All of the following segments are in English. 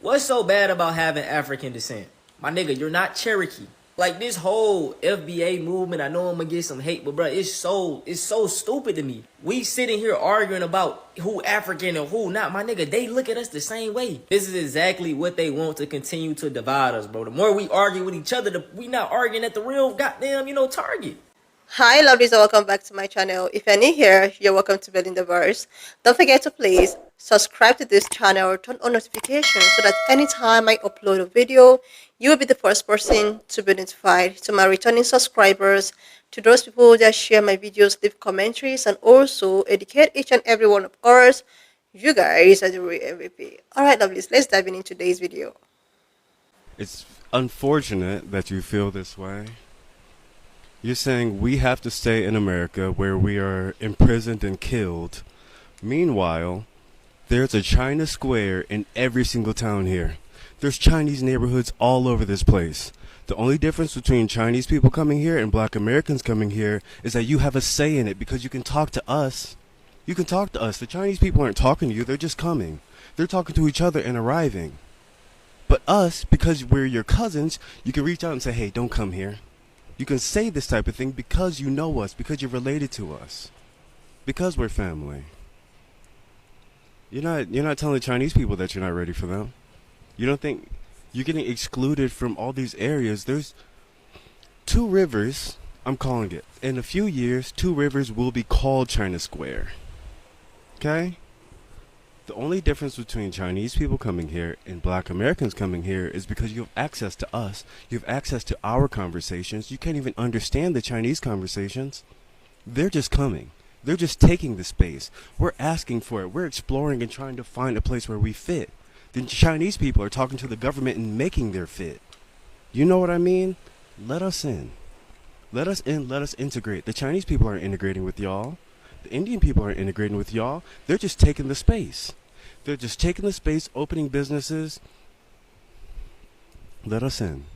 What's so bad about having African descent? My nigga, you're not Cherokee. Like this whole FBA movement, I know I'm gonna get some hate, but bro, it's so stupid to me. We sitting here arguing about who African and who not. My nigga, they look at us the same way. This is exactly what they want to continue to divide us, bro. The more we argue with each other, we not arguing at the real goddamn, target. Hi lovelies and welcome back to my channel. If you're new here, you're welcome to Building the Verse. Don't forget to please subscribe to this channel, turn on notifications so that anytime I upload a video, you will be the first person to be notified. To my returning subscribers, to those people that share my videos, leave commentaries, and also educate each and every one of us, you guys are the real MVP. Alright lovelies, let's dive into today's video. It's unfortunate that you feel this way. You're saying we have to stay in America where we are imprisoned and killed. Meanwhile, there's a China Square in every single town here. There's Chinese neighborhoods all over this place. The only difference between Chinese people coming here and Black Americans coming here is that you have a say in it because you can talk to us. You can talk to us. The Chinese people aren't talking to you, they're just coming. They're talking to each other and arriving. But us, because we're your cousins, you can reach out and say, hey, don't come here. You can say this type of thing because you know us, because you're related to us, because we're family. You're not telling the Chinese people that you're not ready for them. You don't think you're getting excluded from all these areas. There's 2 rivers, I'm calling it. In a few years, 2 rivers will be called China Square. Okay? The only difference between Chinese people coming here and Black Americans coming here is because you have access to us. You have access to our conversations. You can't even understand the Chinese conversations. They're just coming. They're just taking the space. We're asking for it. We're exploring and trying to find a place where we fit. The Chinese people are talking to the government and making their fit. You know what I mean? Let us in. Let us in. Let us integrate. The Chinese people aren't integrating with y'all. The Indian people aren't integrating with y'all. They're just taking the space. They're just taking the space, opening businesses. Let us in.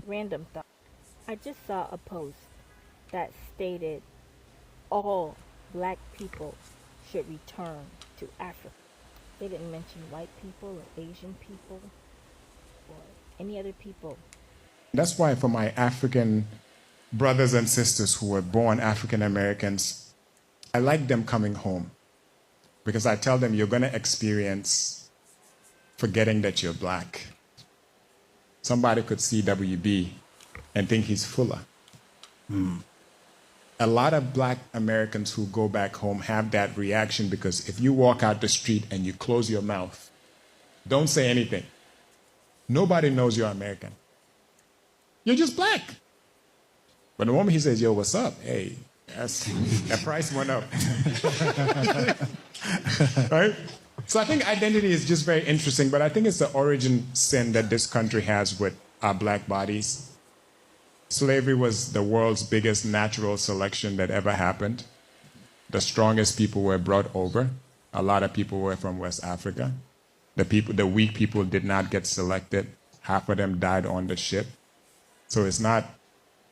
Random thought. I just saw a post that stated all Black people should return to Africa. They didn't mention white people or Asian people or any other people. That's why for my African brothers and sisters who were born African Americans, I like them coming home. Because I tell them you're going to experience forgetting that you're Black. Somebody could see WB and think he's fuller. A lot of Black Americans who go back home have that reaction because if you walk out the street and you close your mouth, don't say anything, nobody knows you're American. You're just Black. But the moment he says, yo, what's up? Hey, that price went up. Right? So I think identity is just very interesting, but I think it's the origin sin that this country has with our Black bodies. Slavery was the world's biggest natural selection that ever happened. The strongest people were brought over. A lot of people were from West Africa. The weak people did not get selected. Half of them died on the ship. So it's not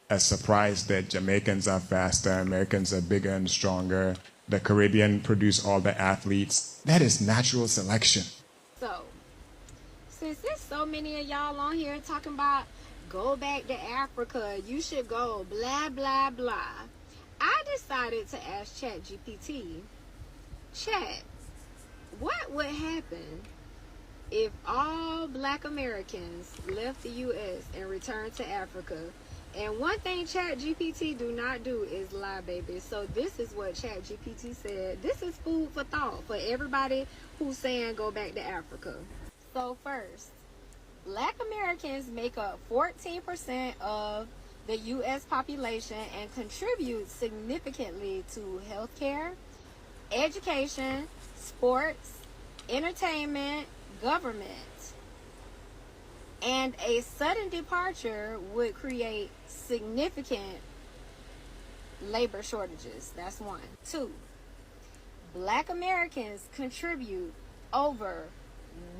a surprise that Jamaicans are faster, Americans are bigger and stronger, the Caribbean produce all the athletes. That is natural selection. So, since there's so many of y'all on here talking about go back to Africa, you should go, blah, blah, blah, I decided to ask ChatGPT, Chat, what would happen if all Black Americans left the U.S. and returned to Africa? And one thing ChatGPT do not do is lie, baby. So this is what ChatGPT said. This is food for thought for everybody who's saying go back to Africa. So first, Black Americans make up 14% of the U.S. population and contribute significantly to healthcare, education, sports, entertainment, government. And a sudden departure would create significant labor shortages. That's 1. 2, Black Americans contribute over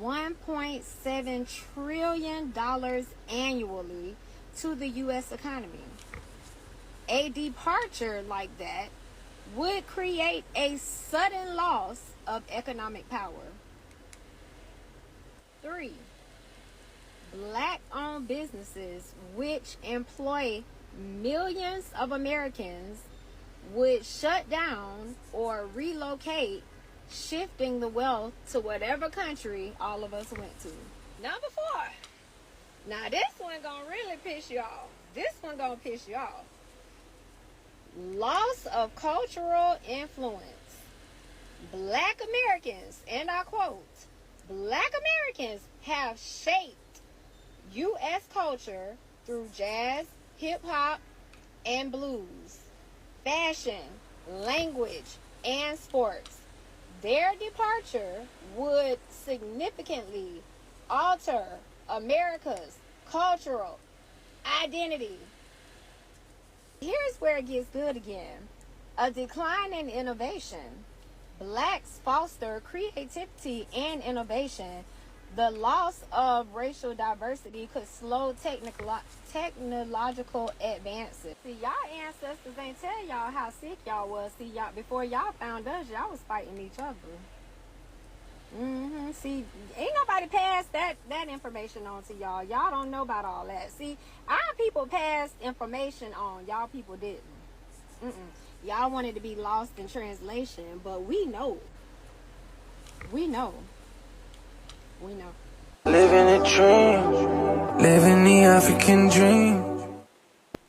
$1.7 trillion annually to the U.S. economy. A departure like that would create a sudden loss of economic power. 3. Black-owned businesses which employ millions of Americans would shut down or relocate, shifting the wealth to whatever country all of us went to. Number 4. Now this one gonna really piss you off. This one gonna piss you off. Loss of cultural influence. Black Americans, and I quote, Black Americans have shaped U.S. culture through jazz, hip-hop, and blues, fashion, language, and sports. Their departure would significantly alter America's cultural identity. Here's where it gets good again. A decline in innovation. Blacks foster creativity and innovation. The loss of racial diversity could slow technological advances. See, y'all ancestors ain't tell y'all how sick y'all was. See, y'all before y'all found us, y'all was fighting each other. See, ain't nobody passed that information on to y'all. Y'all don't know about all that. See, our people passed information on. Y'all people didn't. Y'all wanted to be lost in translation, but we know. We know. We know. Living a dream, living the African dream.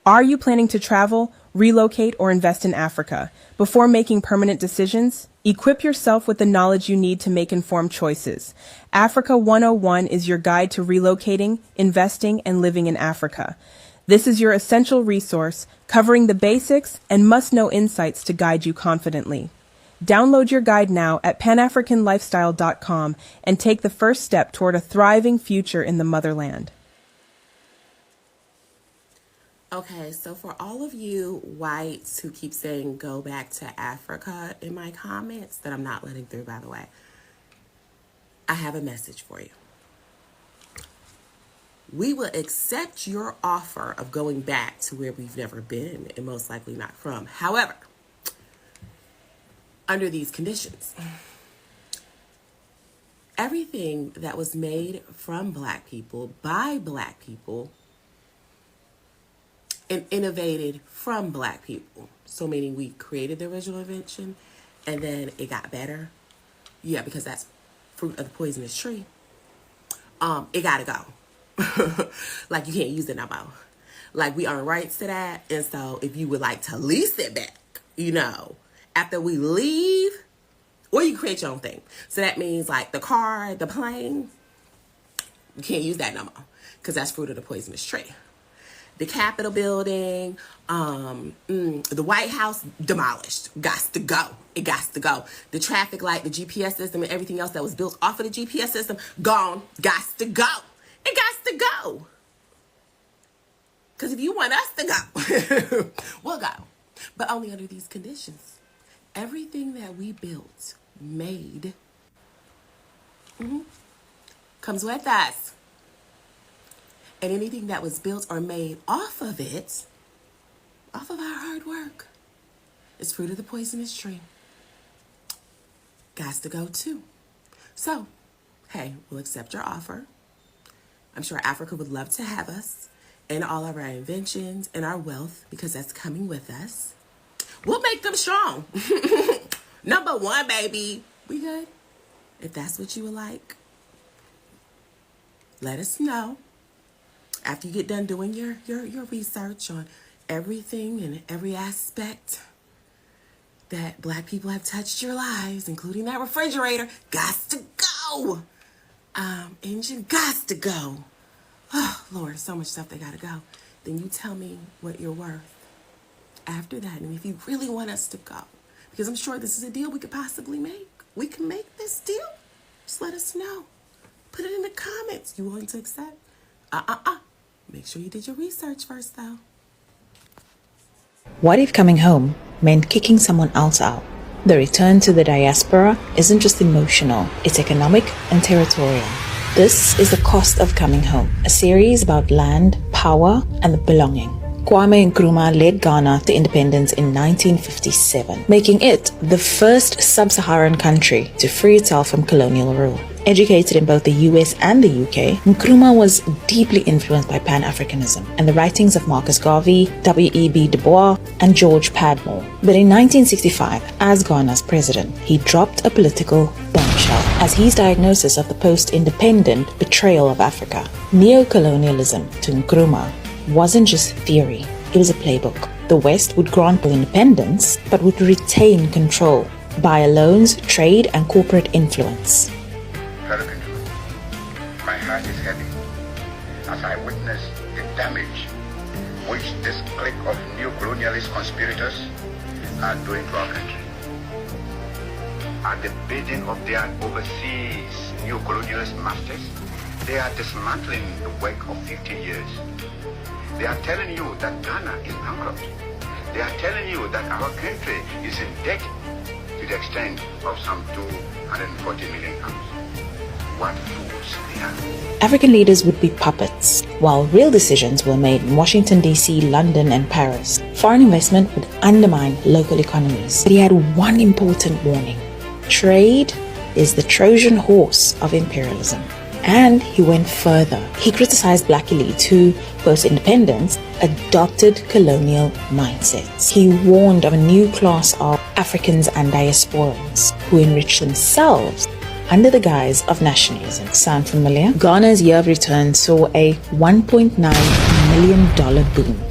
Are you planning to travel, relocate, or invest in Africa? Before making permanent decisions, equip yourself with the knowledge you need to make informed choices. Africa 101 is your guide to relocating, investing, and living in Africa. This is your essential resource, covering the basics and must-know insights to guide you confidently. Download your guide now at panafricanlifestyle.com and take the first step toward a thriving future in the motherland. Okay, so for all of you whites who keep saying go back to Africa in my comments that I'm not letting through, by the way, I have a message for you. We will accept your offer of going back to where we've never been and most likely not from. However, under these conditions, everything that was made from Black people, by Black people, and innovated from Black people. So meaning we created the original invention and then it got better. Yeah, because that's fruit of the poisonous tree. It gotta go. Like you can't use it no more. Like we earn rights to that. And so if you would like to lease it back, you know, after we leave, or you create your own thing. So that means like the car, the plane, you can't use that no more because that's fruit of the poisonous tree. The Capitol building, the White House, demolished. Gots to go. It gots to go. The traffic light, the GPS system, and everything else that was built off of the GPS system, gone. Gots to go. It gots to go. Because if you want us to go, we'll go. But only under these conditions. Everything that we built, made, comes with us. And anything that was built or made off of it, off of our hard work, is fruit of the poisonous tree. Gots to go too. So, hey, we'll accept your offer. I'm sure Africa would love to have us and all of our inventions and our wealth because that's coming with us. We'll make them strong. Number 1, baby. We good? If that's what you would like, let us know. After you get done doing your research on everything and every aspect that Black people have touched your lives, including that refrigerator, gots to go. Engine gots to go. Oh, Lord, so much stuff that gotta go. Then you tell me what you're worth after that. And if you really want us to go, because I'm sure this is a deal we could possibly make. We can make this deal. Just let us know. Put it in the comments. You willing to accept? Make sure you did your research first, though. What if coming home meant kicking someone else out? The return to the diaspora isn't just emotional, it's economic and territorial. This is The Cost of Coming Home, a series about land, power, and belonging. Kwame Nkrumah led Ghana to independence in 1957, making it the first sub-Saharan country to free itself from colonial rule. Educated in both the US and the UK, Nkrumah was deeply influenced by Pan-Africanism and the writings of Marcus Garvey, W.E.B. Du Bois, and George Padmore. But in 1965, as Ghana's president, he dropped a political bombshell as his diagnosis of the post-independent betrayal of Africa. Neocolonialism, to Nkrumah, wasn't just theory, it was a playbook. The West would grant independence, but would retain control via loans, trade, and corporate influence. Fellow countrymen, my heart is heavy as I witness the damage which this clique of neo-colonialist conspirators are doing to our country. At the bidding of their overseas neo-colonialist masters, they are dismantling the work of 50 years. They are telling you that Ghana is bankrupt. They are telling you that our country is in debt to the extent of some 240 million pounds. What fools they are. African leaders would be puppets, while real decisions were made in Washington, D.C., London, and Paris. Foreign investment would undermine local economies. But he had one important warning. Trade is the Trojan horse of imperialism. And he went further. He criticized black elites who, post-independence, adopted colonial mindsets. He warned of a new class of Africans and diasporans who enriched themselves under the guise of nationalism. Sound familiar? Ghana's year of return saw a $1.9 million boom.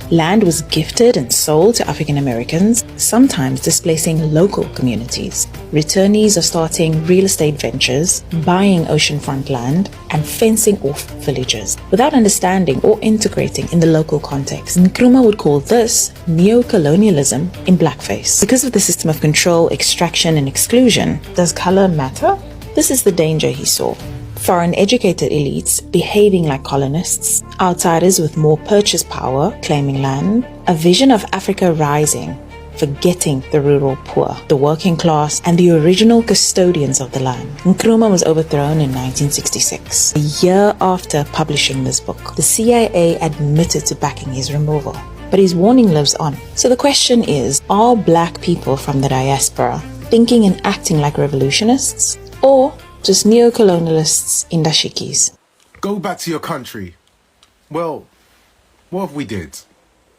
Land was gifted and sold to African Americans, sometimes displacing local communities. Returnees are starting real estate ventures, buying oceanfront land, and fencing off villages without understanding or integrating in the local context. Nkrumah would call this neocolonialism in blackface. Because of the system of control, extraction, and exclusion, does color matter? This is the danger he saw. Foreign educated elites behaving like colonists, outsiders with more purchase power claiming land, a vision of Africa rising, forgetting the rural poor, the working class, and the original custodians of the land. Nkrumah was overthrown in 1966. A year after publishing this book, the CIA admitted to backing his removal. But his warning lives on. So the question is, are black people from the diaspora thinking and acting like revolutionists, or just neo-colonialists in dashikis? Go back to your country. Well, what if we did?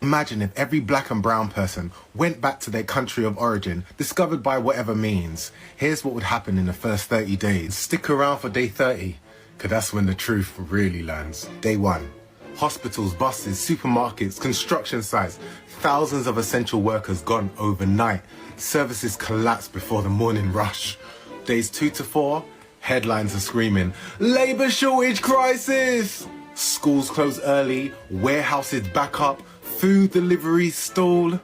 Imagine if every black and brown person went back to their country of origin, discovered by whatever means. Here's what would happen in the first 30 days. Stick around for day 30, because that's when the truth really lands. Day 1. Hospitals, buses, supermarkets, construction sites. Thousands of essential workers gone overnight. Services collapsed before the morning rush. Days 2 to 4. Headlines are screaming, labour shortage crisis! Schools close early, warehouses back up, food deliveries stall.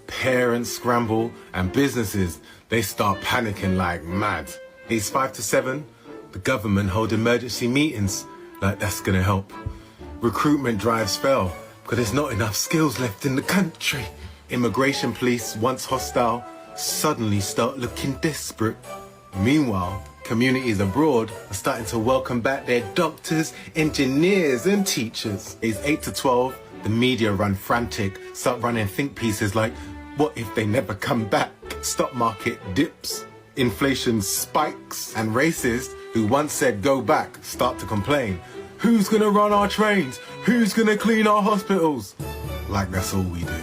Parents scramble, and businesses, they start panicking like mad. Days 5 to 7, the government hold emergency meetings, like that's gonna help. Recruitment drives fail, because there's not enough skills left in the country. Immigration police, once hostile, suddenly start looking desperate. Meanwhile, communities abroad are starting to welcome back their doctors, engineers, and teachers. Days 8 to 12, the media run frantic, start running think pieces like, what if they never come back? Stock market dips, inflation spikes, and racists who once said go back start to complain. Who's gonna run our trains? Who's gonna clean our hospitals? Like that's all we do.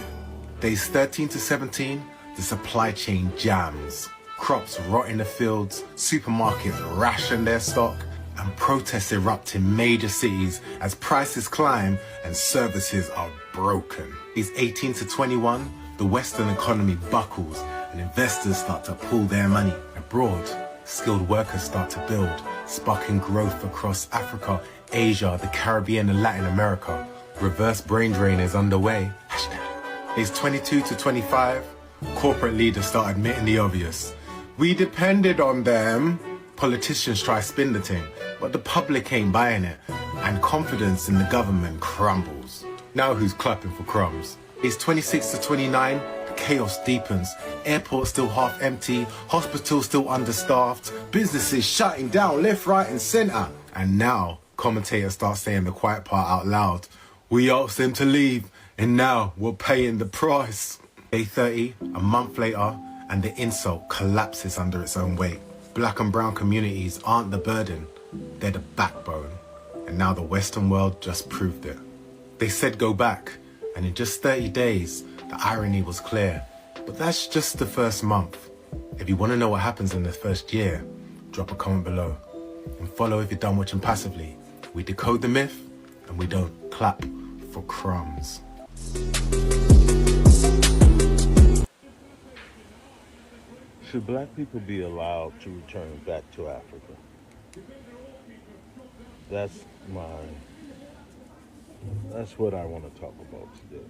Days 13 to 17, the supply chain jams. Crops rot in the fields, supermarkets ration their stock, and protests erupt in major cities as prices climb and services are broken. Days 18 to 21, the Western economy buckles and investors start to pull their money abroad. Skilled workers start to build, sparking growth across Africa, Asia, the Caribbean, and Latin America. Reverse brain drain is underway. Days 22 to 25, corporate leaders start admitting the obvious. We depended on them. Politicians try spin the thing, but the public ain't buying it, and confidence in the government crumbles. Now who's clapping for crumbs? It's 26 to 29, the chaos deepens. Airports still half empty, hospitals still understaffed, businesses shutting down left, right, and centre. And now commentators start saying the quiet part out loud. We asked them to leave, And now we're paying the price. Day 30, a month later, and the insult collapses under its own weight. Black and brown communities aren't the burden, they're the backbone. And now the Western world just proved it. They said go back, and in just 30 days, the irony was clear. But that's just the first month. If you want to know what happens in the first year, drop a comment below. And follow if you're done watching passively. We decode the myth, and we don't clap for crumbs. Should black people be allowed to return back to Africa? That's what I want to talk about today.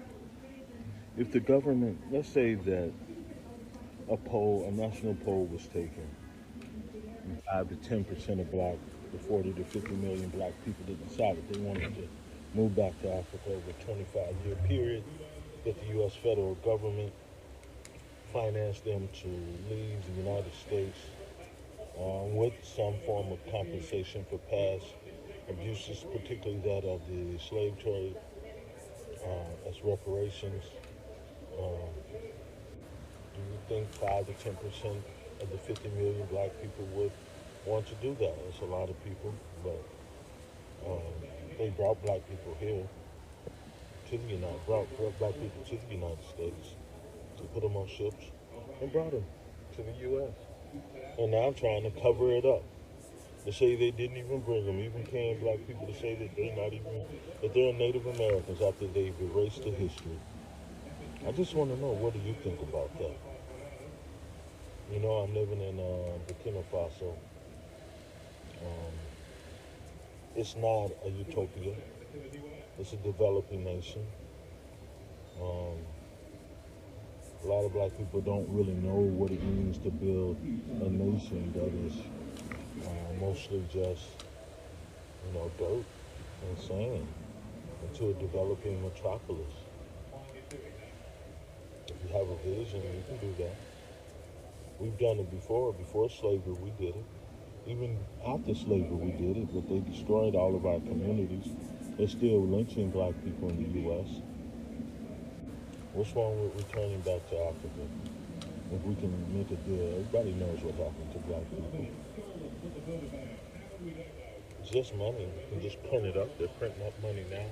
If the government, let's say that a national poll was taken, 5 to 10% of black, the 40 to 50 million black people that decided they wanted to move back to Africa over a 25-year period, that the U.S. federal government financed them to leave the United States with some form of compensation for past abuses, particularly that of the slave trade, as reparations. Do you think 5 to 10% of the 50 million black people would want to do that? It's a lot of people, but they brought black people here to the brought black people to the United States, to put them on ships, and brought them to the U.S. And now trying to cover it up. To say they didn't even bring them, even paying black people to say that they're Native Americans after they've erased the history. I just want to know, what do you think about that? You know, I'm living in Burkina Faso. It's not a utopia. It's a developing nation. A lot of black people don't really know what it means to build a nation that is mostly just, dirt and sand into a developing metropolis. If you have a vision, you can do that. We've done it before. Before slavery, we did it. Even after slavery, we did it, but they destroyed all of our communities. They're still lynching black people in the U.S. What's wrong with returning back to Africa? If we can make a deal, everybody knows what happened to black people. It's just money. You can just print it up. They're printing up money now.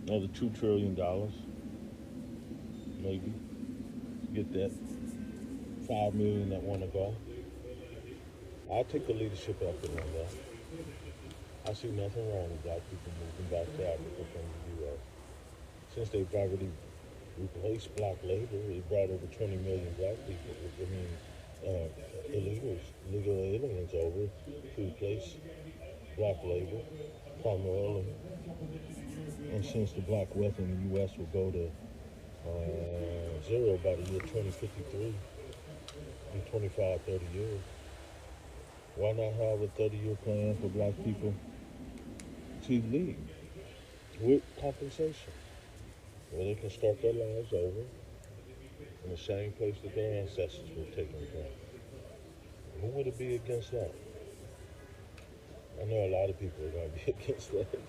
Another $2 trillion, maybe. Get that. 5 million that want to go. I'll take the leadership effort on that. I see nothing wrong with black people moving back to Africa from the U.S. Since they've already replaced black labor, they brought over 20 million black people. Illegal aliens over to replace black labor, primarily. And since the black wealth in the U.S. will go to zero by the year 2053, in 25, 30 years, why not have a 30-year plan for black people to leave with compensation, where they can start their lives over in the same place that their ancestors were taken from? Who would it be against that? I know a lot of people are going to be against that.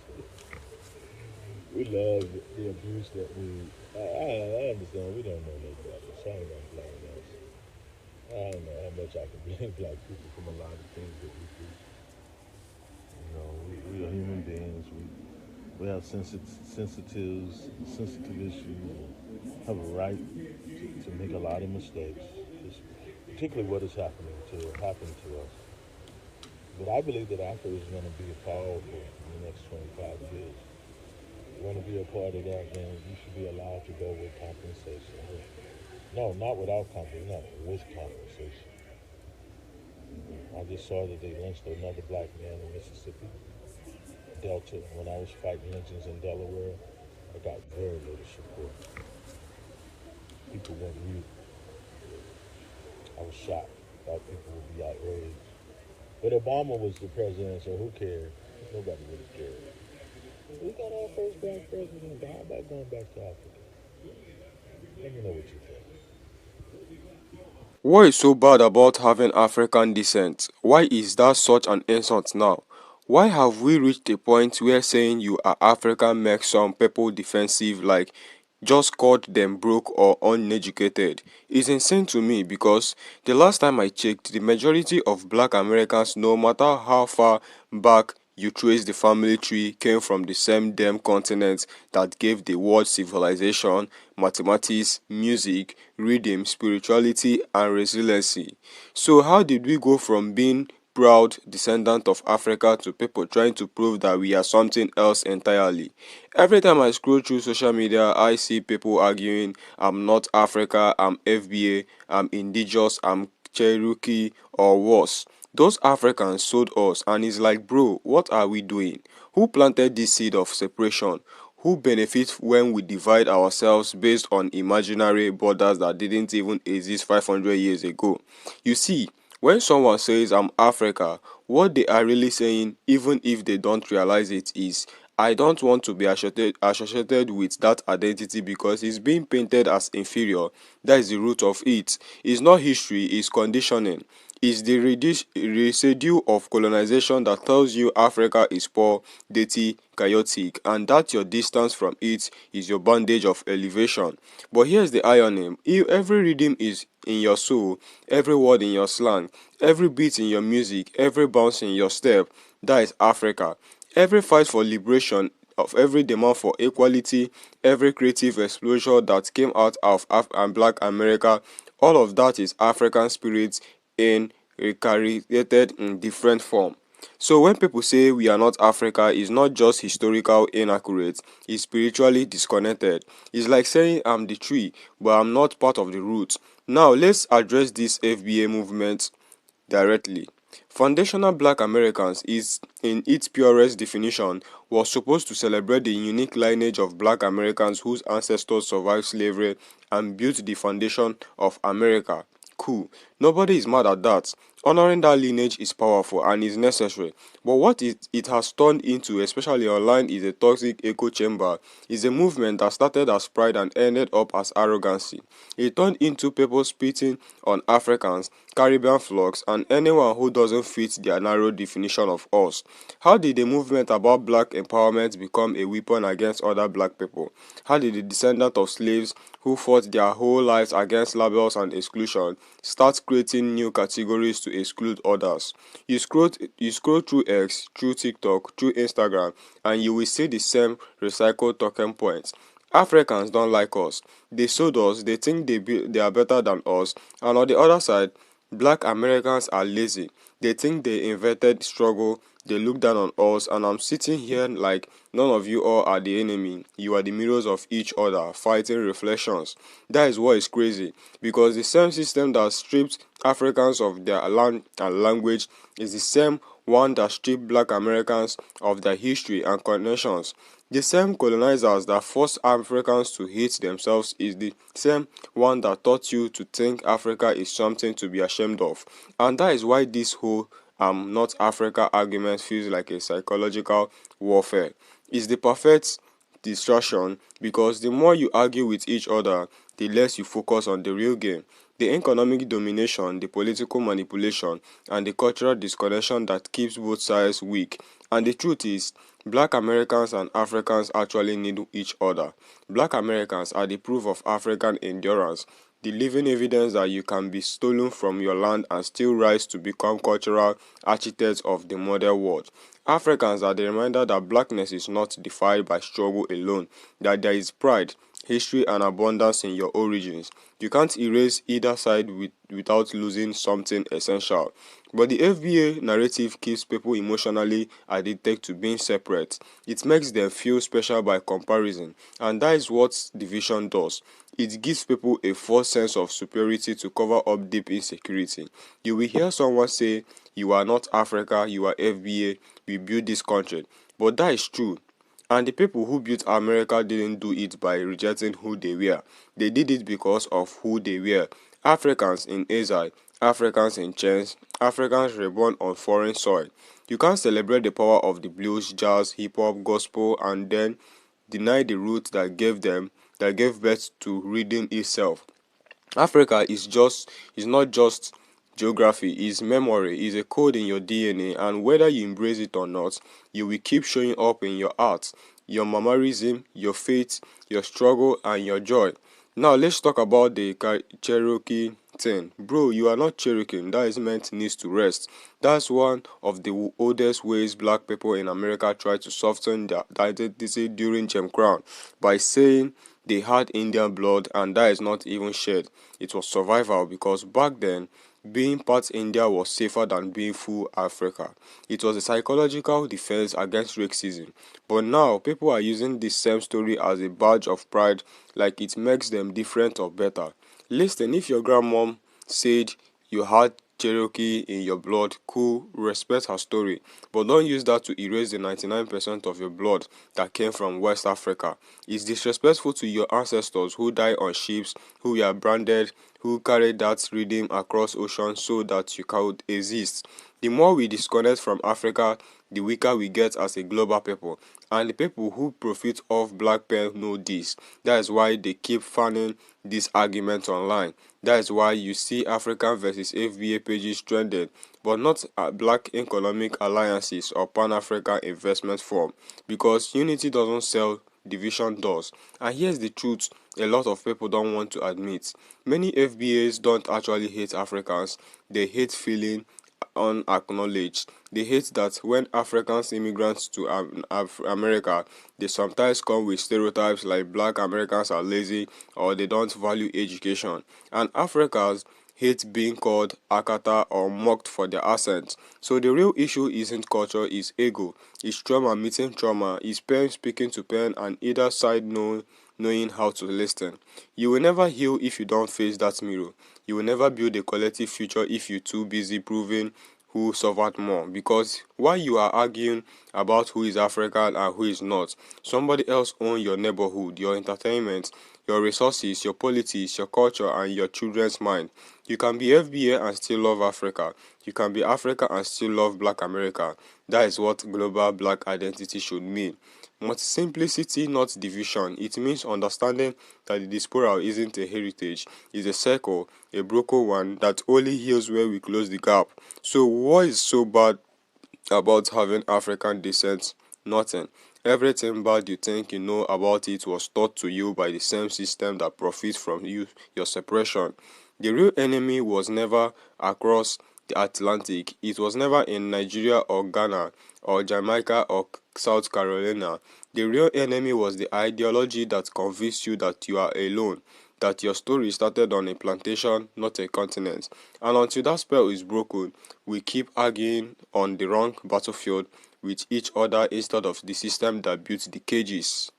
We love the abuse that I understand. We don't know no better, so I ain't going to blame us. I don't know how much I can blame black people from a lot of things that we do. We are human beings. We have sensitive issues. We have a right to make a lot of mistakes, particularly what is happening to us. But I believe that Africa is going to be powerful in the next 25 years. You want to be a part of that, then you should be allowed to go with compensation. No, not without compensation, no, with compensation. I just saw that they lynched another black man in Mississippi, Delta. When I was fighting lynchings in Delaware, I got very little support. People went mute. I was shocked. I thought people would be outraged. But Obama was the president, so who cared? Nobody really cared. We got our first black president. How about going back to Africa? Let me know what you think. What is so bad about having African descent? Why is that such an insult now? Why have we reached a point where saying you are African makes some people defensive, like just called them broke or uneducated? It's insane to me because the last time I checked, the majority of black Americans, no matter how far back you trace the family tree, came from the same damn continent that gave the world civilization, mathematics, music, rhythm, spirituality, and resiliency. So how did we go from being proud descendant of Africa to people trying to prove that we are something else entirely? Every time I scroll through social media, I see people arguing, I'm not Africa, I'm FBA, I'm indigenous, I'm Cherokee, or worse. Those Africans sold us, and it's like, bro, what are we doing? Who planted this seed of separation? Who benefits when we divide ourselves based on imaginary borders that didn't even exist 500 years ago? You see, when someone says I'm Africa, what they are really saying, even if they don't realize it, is I don't want to be associated with that identity because it's being painted as inferior. That is the root of it. It's not history, it's conditioning. It's the residue of colonization that tells you Africa is poor, dirty, chaotic, and that your distance from it is your bandage of elevation. But here's the irony: if every rhythm is in your soul, every word in your slang, every beat in your music, every bounce in your step, that is Africa. Every fight for liberation, of every demand for equality, every creative explosion that came out of and Black America, all of that is African spirit in recreated in different form. So when people say we are not Africa, it's not just historical inaccurate, it's spiritually disconnected. It's like saying I'm the tree, but I'm not part of the root. Now let's address this FBA movement directly. Foundational Black Americans is, in its purest definition, was supposed to celebrate the unique lineage of Black Americans whose ancestors survived slavery and built the foundation of America. Cool. Nobody is mad at that. Honoring that lineage is powerful and is necessary. But what it has turned into, especially online, is a toxic echo chamber. It's a movement that started as pride and ended up as arrogancy. It turned into people spitting on Africans, Caribbean flocks, and anyone who doesn't fit their narrow definition of us. How did the movement about black empowerment become a weapon against other black people? How did the descendants of slaves who fought their whole lives against labels and exclusion start creating new categories to exclude others? You scroll through X, through TikTok, through Instagram, and you will see the same recycled talking points. Africans don't like us. They sold us, they think they are better than us, and on the other side, Black Americans are lazy. They think they invented struggle, they look down on us, and I'm sitting here like none of you all are the enemy. You are the mirrors of each other, fighting reflections. That is what is crazy, because the same system that stripped Africans of their land and language is the same one that stripped Black Americans of their history and connections. The same colonizers that forced Africans to hate themselves is the same one that taught you to think Africa is something to be ashamed of. And that is why this whole not Africa argument feels like a psychological warfare. It's the perfect distraction because the more you argue with each other, the less you focus on the real game. The economic domination, the political manipulation, and the cultural disconnection that keeps both sides weak. And the truth is, Black Americans and Africans actually need each other. Black Americans are the proof of African endurance, the living evidence that you can be stolen from your land and still rise to become cultural architects of the modern world. Africans are the reminder that blackness is not defined by struggle alone, that there is pride, history, and abundance in your origins. You can't erase either side without losing something essential. But the FBA narrative keeps people emotionally addicted to being separate. It makes them feel special by comparison, and that is what division does. It gives people a false sense of superiority to cover up deep insecurity. You will hear someone say, "You are not Africa, you are FBA, we built this country." But that is true. And the people who built America didn't do it by rejecting who they were. They did it because of who they were. Africans in exile, Africans in chains, Africans reborn on foreign soil. You can't celebrate the power of the blues, jazz, hip hop, gospel, and then deny the roots that gave birth to rhythm itself. Africa is not just geography, is memory, is a code in your DNA, and whether you embrace it or not, you will keep showing up in your art, your mannerism, your faith, your struggle, and your joy. Now let's talk about the Cherokee thing. Bro, you are not Cherokee. That is meant needs to rest. That's one of the oldest ways black people in America tried to soften their identity during Jim Crow by saying they had Indian blood, and that is not even shared. It was survival because back then being part India was safer than being full Africa. It was a psychological defense against racism. But now people are using this same story as a badge of pride, like it makes them different or better. Listen, if your grandmom said you had Cherokee in your blood, cool, respect her story, but don't use that to erase the 99% of your blood that came from West Africa. It's disrespectful to your ancestors who died on ships, who were branded, who carried that rhythm across oceans so that you could exist. The more we disconnect from Africa, the weaker we get as a global people. And the people who profit off black pen know this. That is why they keep fanning this argument online. That is why you see African versus FBA pages trending, but not black economic alliances or Pan-African investment firm. Because unity doesn't sell, division does. And here's the truth a lot of people don't want to admit. Many FBAs don't actually hate Africans, they hate feeling unacknowledged. They hate that when Africans immigrants to America, they sometimes come with stereotypes like black Americans are lazy or they don't value education. And Africans hate being called Akata or mocked for their accent. So the real issue isn't culture, it's ego. It's trauma meeting trauma, it's pen speaking to pen and either side knowing how to listen. You will never heal if you don't face that mirror. You will never build a collective future if you're too busy proving who suffered more. Because while you are arguing about who is African and who is not, somebody else owns your neighborhood, your entertainment, your resources, your politics, your culture, and your children's mind. You can be FBA and still love Africa. You can be Africa and still love Black America. That is what global black identity should mean. Multi-simplicity, not division. It means understanding that the diaspora isn't a heritage, it's a circle, a broken one that only heals where we close the gap. So what is so bad about having African descent? Nothing. Everything bad you think you know about it was taught to you by the same system that profits from your separation. The real enemy was never across the Atlantic. It was never in Nigeria or Ghana or Jamaica or South Carolina. The real enemy was the ideology that convinced you that you are alone, that your story started on a plantation, not a continent. And until that spell is broken, we keep arguing on the wrong battlefield with each other instead of the system that built the cages.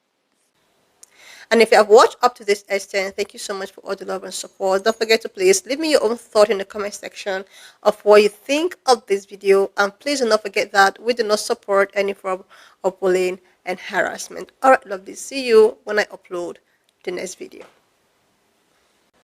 And if you have watched up to this extent, thank you so much for all the love and support. Don't forget to please leave me your own thought in the comment section of what you think of this video. And please do not forget that we do not support any form of bullying and harassment. Alright, lovely. See you when I upload the next video.